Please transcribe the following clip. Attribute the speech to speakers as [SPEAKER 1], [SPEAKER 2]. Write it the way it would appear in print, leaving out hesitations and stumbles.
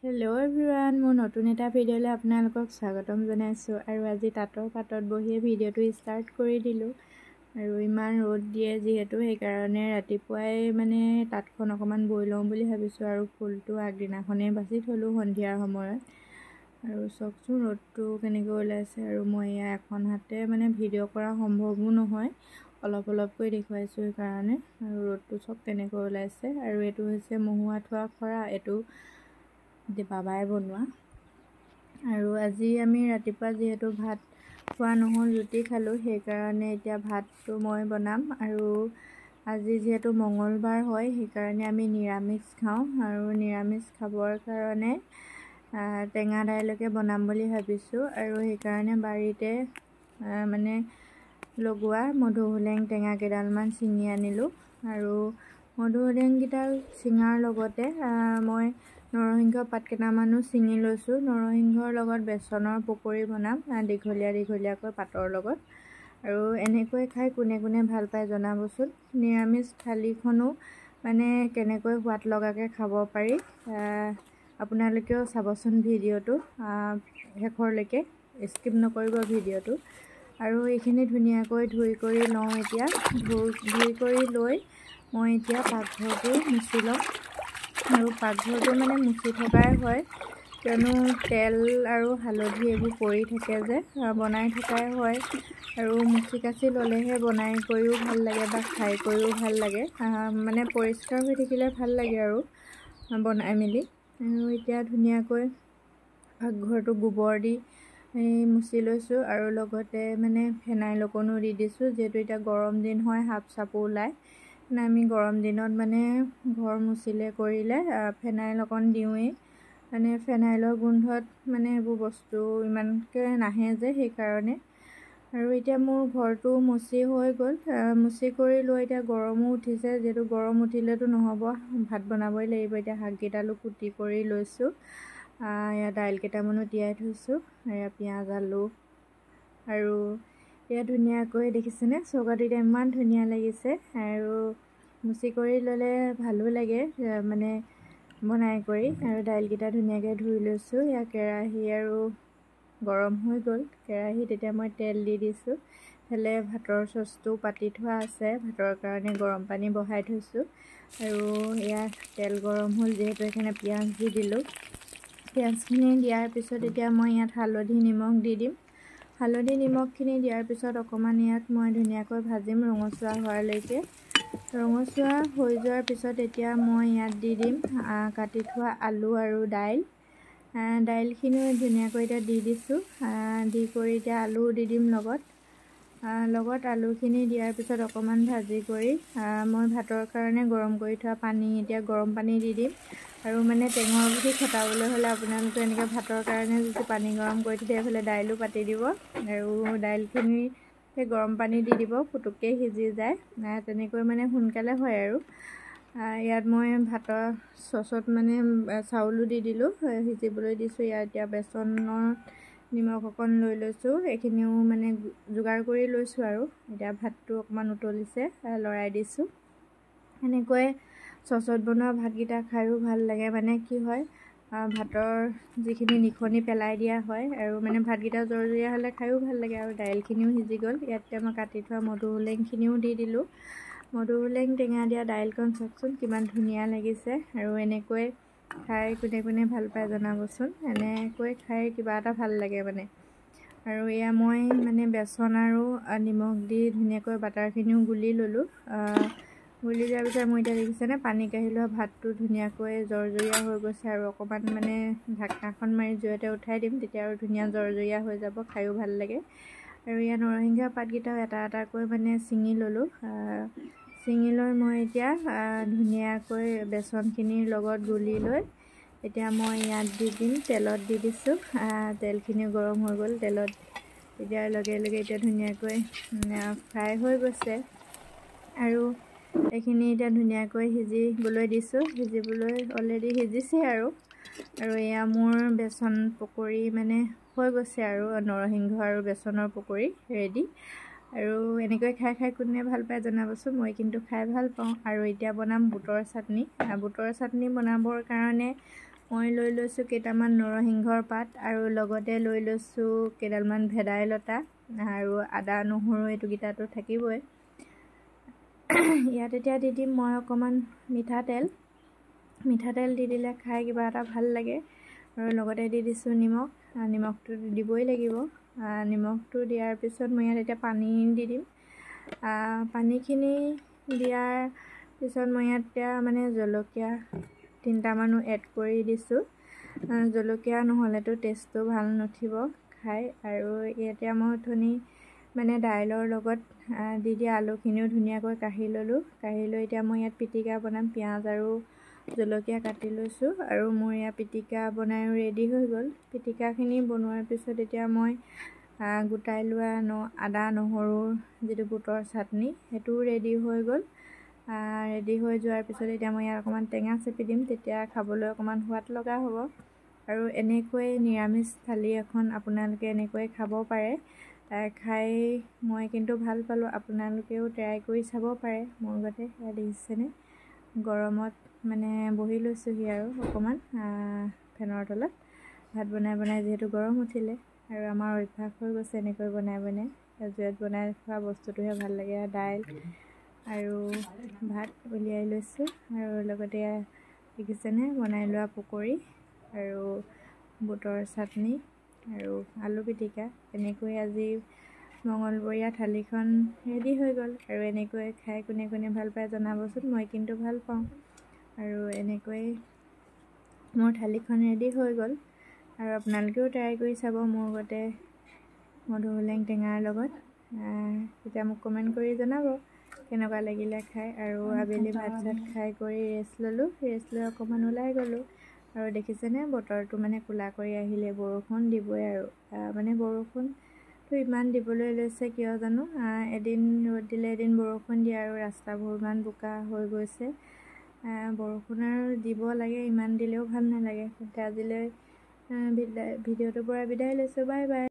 [SPEAKER 1] Hello' everyone, মোৰ নতুন এটা ভিডিঅ'লৈ আপোনালোকক স্বাগতম জনাইছোঁ। আৰু আজি তাঁতৰ পাতত বহিয়ে ভিডিঅ'টো ষ্টাৰ্ট কৰি দিলোঁ। আৰু ইমান ৰ'দ দিয়ে যিহেতু সেইকাৰণে ৰাতিপুৱাই তাঁতখন অকণমান বৈ লওঁ বুলি ভাবিছোঁ। আৰু ফুলটো আগদিনাখনেই বাছি থ'লোঁ সন্ধিয়াৰ সময়ত। আৰু চাওকচোন ৰ'দটো কেনেকৈ ওলাইছে। আৰু মই এখন হাতে ভিডিঅ' কৰা সম্ভৱো নহয়, অলপকৈ দেখুৱাইছোঁ সেইকাৰণে। আৰু ৰ'দটো চাওক কেনেকৈ ওলাইছে। আৰু এইটো হৈছে মহুৱা থোৱা খৰা, এইটো বাবাই বনোৱা। আৰু আজি আমি ৰাতিপুৱা যিহেতু ভাত খোৱা নহ'ল, ৰুটি খালোঁ, সেইকাৰণে এতিয়া ভাতটো মই বনাম। আৰু আজি যিহেতু মঙলবাৰ হয় সেইকাৰণে আমি নিৰামিষ খাওঁ। আৰু নিৰামিষ খাবৰ কাৰণে টেঙা দাইলকে বনাম বুলি ভাবিছোঁ। আৰু সেইকাৰণে বাৰীতে লগোৱা মধুসোলেং টেঙা কেইডালমান ছিঙি আনিলোঁ। আৰু মধুসোলেংকেইডাল ছিঙাৰ লগতে মই নৰসিংহ পাত কেইটামানো ছিঙি লৈছোঁ। নৰসিংহৰ লগত বেচনৰ পকৰি বনাম, দীঘলীয়াকৈ পাতৰ লগত। আৰু এনেকৈ খাই কোনে কোনে ভাল পায় জনাবচোন। নিৰামিষ থালিখনো কেনেকৈ সোৱাদ লগাকৈ খাব পাৰি আপোনালোকেও চাবচোন ভিডিঅ'টো শেষৰলৈকে, স্কিপ নকৰিব ভিডিঅ'টো। আৰু এইখিনি ধুনীয়াকৈ ধুই কৰি লওঁ। এতিয়া ধুই কৰি লৈ মই এতিয়া পাকঘৰটো মুচি ল'ম। আৰু পাকঘৰটো মুচি থকাই হয়, কিয়নো তেল আৰু হালধি এইবোৰ পৰি থাকে যে, বনাই থকাই হয়। আৰু মুচি কাচি ল'লেহে বনাই কৰিও ভাল লাগে বা খাই কৰিও ভাল লাগে। পৰিষ্কাৰ হৈ থাকিলে ভাল লাগে আৰু বনাই মেলি। আৰু এতিয়া ধুনীয়াকৈ পাকঘৰটো গোবৰ দি মুচি লৈছোঁ। আৰু লগতে ফেনাইল অকণো দি দিছোঁ, যিহেতু এতিয়া গৰম দিন হয়, সাপ চাপো ওলায়। আমি গৰম দিনত ঘৰ মুচিলে কৰিলে ফেনাইল অকণ দিওঁৱেই। ফেনাইলৰ গোন্ধত এইবোৰ বস্তু ইমানকৈ নাহে যে, সেইকাৰণে। আৰু এতিয়া মোৰ ঘৰটো মুচি হৈ গ'ল। মুচি কৰি লৈ এতিয়া গৰমো উঠিছে, যিহেতু গৰম উঠিলেতো নহ'ব, ভাত বনাবই লাগিব। এতিয়া শাককেইডালো কুটি কৰি লৈছোঁ। এয়া দাইল কেইটামানো তিয়াই থৈছোঁ, এয়া পিঁয়াজ আলু। আৰু এয়া ধুনীয়াকৈ দেখিছেনে, চৌকাটো এতিয়া ইমান ধুনীয়া লাগিছে। আৰু মুচি কৰি ল'লে ভালো লাগে বনাই কৰি। আৰু দাইলকেইটা ধুনীয়াকৈ ধুই লৈছোঁ। এয়া কেৰাহী আৰু গৰম হৈ গ'ল। কেৰাহীত এতিয়া মই তেল দি দিছোঁ। ইফালে ভাতৰ চচটো পাতি থোৱা আছে, ভাতৰ কাৰণে গৰম পানী বহাই থৈছোঁ। আৰু এয়া তেল গৰম হ'ল যিহেতু এইখিনি পিঁয়াজ দি দিলোঁ। পিঁয়াজখিনি দিয়াৰ পিছত এতিয়া মই ইয়াত হালধি নিমখ দি দিম। হালধি নিমখখিনি দিয়াৰ পিছত অকণমান ইয়াত মই ধুনীয়াকৈ ভাজিম ৰঙচুৱা হোৱালৈকে। ৰঙচুৱা হৈ যোৱাৰ পিছত এতিয়া মই ইয়াত দি দিম কাটি থোৱা আলু আৰু দাইল। দাইলখিনিও ধুনীয়াকৈ এতিয়া দি দিছোঁ। দি কৰি এতিয়া আলু দি দিম লগত আলুখিনি দিয়াৰ পিছত অকণমান ভাজি কৰি মই ভাতৰ কাৰণে গৰম কৰি থোৱা পানী, এতিয়া গৰম পানী দি দিম। আৰু টেঙৰ পুঠি খটাবলৈ হ'লে আপোনালোকে এনেকৈ ভাতৰ কাৰণে যদি পানী গৰম কৰি থৈ দিয়ে, এইফালে দাইলো পাতি দিব। আৰু দাইলখিনি সেই গৰম পানী দি দিব, পুটুককৈ সিজি যায়। তেনেকৈ সোনকালে হয়। আৰু ইয়াত মই ভাতৰ চচত চাউলো দি দিলোঁ, সিজিবলৈ দিছোঁ। ইয়াত এতিয়া বেচনৰ নিমখ অকণ লৈ লৈছোঁ, এইখিনিও যোগাৰ কৰি লৈছোঁ। আৰু এতিয়া ভাতটো অকণমান উতলিছে, লৰাই দিছোঁ। এনেকৈ চচত বনোৱা ভাতকেইটা খায়ো ভাল লাগে। কি হয়, ভাতৰ যিখিনি নিখনি পেলাই দিয়া হয়, আৰু ভাতকেইটা জৰজৰীয়া হ'লে খায়ো ভাল লাগে। আৰু দাইলখিনিও সিজি গ'ল। ইয়াত এতিয়া মই কাটি থোৱা মধুসোলেংখিনিও দি দিলোঁ। মধুসোলেং টেঙা দিয়া দাইলকণ চাওকচোন কিমান ধুনীয়া লাগিছে। আৰু এনেকৈ খাই কোনে কোনে ভাল পায় জনাবচোন। এনেকৈ খাই কিবা এটা ভাল লাগে আৰু এয়া মই বেচন আৰু নিমখ দি ধুনীয়াকৈ বাটাৰখিনিও গুলি ল'লোঁ। গুলি লোৱাৰ পিছত মই এতিয়া দেখিছেনে, পানী কাঢ়ি লোৱা ভাতটো ধুনীয়াকৈ জৰজৰীয়া হৈ গৈছে। আৰু অকণমান ঢাকনাখন মাৰি জুইতে উঠাই দিম, তেতিয়া আৰু ধুনীয়া জৰজৰীয়া হৈ যাব, খায়ো ভাল লাগে। আৰু ইয়াত নৰসিংহ পাতকেইটাও এটা এটাকৈ ছিঙি ল'লোঁ। ছিঙি লৈ মই এতিয়া ধুনীয়াকৈ বেচনখিনিৰ লগত গুলি লৈ এতিয়া মই ইয়াত দি দিম, তেলত দি দিছোঁ। তেলখিনিও গৰম হৈ গ'ল। তেলত দিয়াৰ লগে লগে এতিয়া ধুনীয়াকৈ ফ্ৰাই হৈ গৈছে। আৰু এইখিনি এতিয়া ধুনীয়াকৈ সিজিবলৈ দিছোঁ, সিজিবলৈ অলৰেডি সিজিছে। আৰু এয়া মোৰ বেচন পকৰি হৈ গৈছে। আৰু নৰসিংহ আৰু বেচনৰ পকৰি ৰেডি। আৰু এনেকৈ খাই কোনে ভাল পায় জনাবচোন। মই কিন্তু খাই ভাল পাওঁ। আৰু এতিয়া বনাম বুটৰ চাটনি। বুটৰ চাটনি বনাবৰ কাৰণে মই লৈ লৈছোঁ কেইটামান নৰসিংহৰ পাত আৰু লগতে লৈ লৈছোঁ কেইডালমান ভেদাইলতা আৰু আদা নহৰু এইটোকেইটাতো থাকিবই। ইয়াত এতিয়া দি দিম মই অকণমান মিঠাতেল দি দিলে খাই কিবা এটা ভাল লাগে। আৰু লগতে দি দিছোঁ নিমখ, নিমখটো দিবই লাগিব। নিমখটো দিয়াৰ পিছত মই ইয়াত এতিয়া পানী দি দিম। পানীখিনি দিয়াৰ পিছত মই ইয়াত এতিয়া মানে জলকীয়া 3টামানো এড কৰি দিছোঁ। জলকীয়া নহ'লেতো টেষ্টটো ভাল নুঠিব খাই। আৰু এতিয়া মই অথনি মানে দাইলৰ লগত দি দিয়া আলুখিনিও ধুনীয়াকৈ কাঢ়ি ল'লোঁ। কাঢ়ি লৈ এতিয়া মই ইয়াত পিটিকা বনাম। পিঁয়াজ আৰু জলকীয়া কাটি লৈছোঁ আৰু মোৰ ইয়াত পিটিকা বনায়ো ৰেডি হৈ গ'ল। পিটিকাখিনি বনোৱাৰ পিছত এতিয়া মই গোটাই লোৱা আদা নহৰুৰ যিটো বুটৰ চাটনি সেইটোও ৰেডি হৈ গ'ল। ৰেডি হৈ যোৱাৰ পিছত এতিয়া মই ইয়াত অকণমান টেঙা চেপি দিম, তেতিয়া খাবলৈ অকণমান সোৱাদ লগা হ'ব। আৰু এনেকৈ নিৰামিষ থালি এখন আপোনালোকে এনেকৈ খাব পাৰে। খাই মই কিন্তু ভাল পালোঁ। আপোনালোকেও ট্ৰাই কৰি চাব পাৰে মোৰ গতে। এয়া দেখিছেনে, গৰমত মানে বহি লৈছোঁহি আৰু অকণমান ফেনৰ তলত। ভাত বনাই যিহেতু গৰম উঠিলে আৰু আমাৰ অভ্যাস হৈ গৈছে এনেকৈ বনাই জুইত বনাই খোৱা বস্তুটোহে ভাল লাগে। দাইল আৰু ভাত উলিয়াই লৈছোঁ আৰু লগতে দেখিছেনে বনাই লোৱা পকৰি আৰু বুটৰ চাটনি আৰু আলু পিটিকা। এনেকৈ আজি মঙলবৰীয়া থালিখন ৰেডি হৈ গ'ল। আৰু এনেকৈ খাই কোনে কোনে ভাল পায় জনাবচোন, মই কিন্তু ভাল পাওঁ। আৰু এনেকৈ মোৰ থালিখন ৰেডি হৈ গ'ল আৰু আপোনালোকেও ট্ৰাই কৰি চাব মোৰ গতে মধুসোলেং টেঙাৰ লগত। তেতিয়া মোক কমেণ্ট কৰি জনাব কেনেকুৱা লাগিলে খাই। আৰু আবেলি ভাত চাত খাই কৰি ৰেষ্ট ল'লোঁ। ৰেষ্ট লৈ অকণমান ওলাই গ'লোঁ আৰু দেখিছেনে বতৰটো মানে ক'লা কৰি আহিলে, বৰষুণ দিবই আৰু মানে বৰষুণটো ইমান দিবলৈ লৈছে কিয় জানো। এদিন ৰ'দ দিলে এদিন বৰষুণ দিয়ে আৰু ৰাস্তাবোৰ ইমান বোকা হৈ গৈছে। বৰষুণ আৰু দিব লাগে, ইমান দিলেও ভাল নালাগে। আজিলৈ ভিডিঅ'টোৰ পৰা বিদায় লৈছোঁ। Bye bye.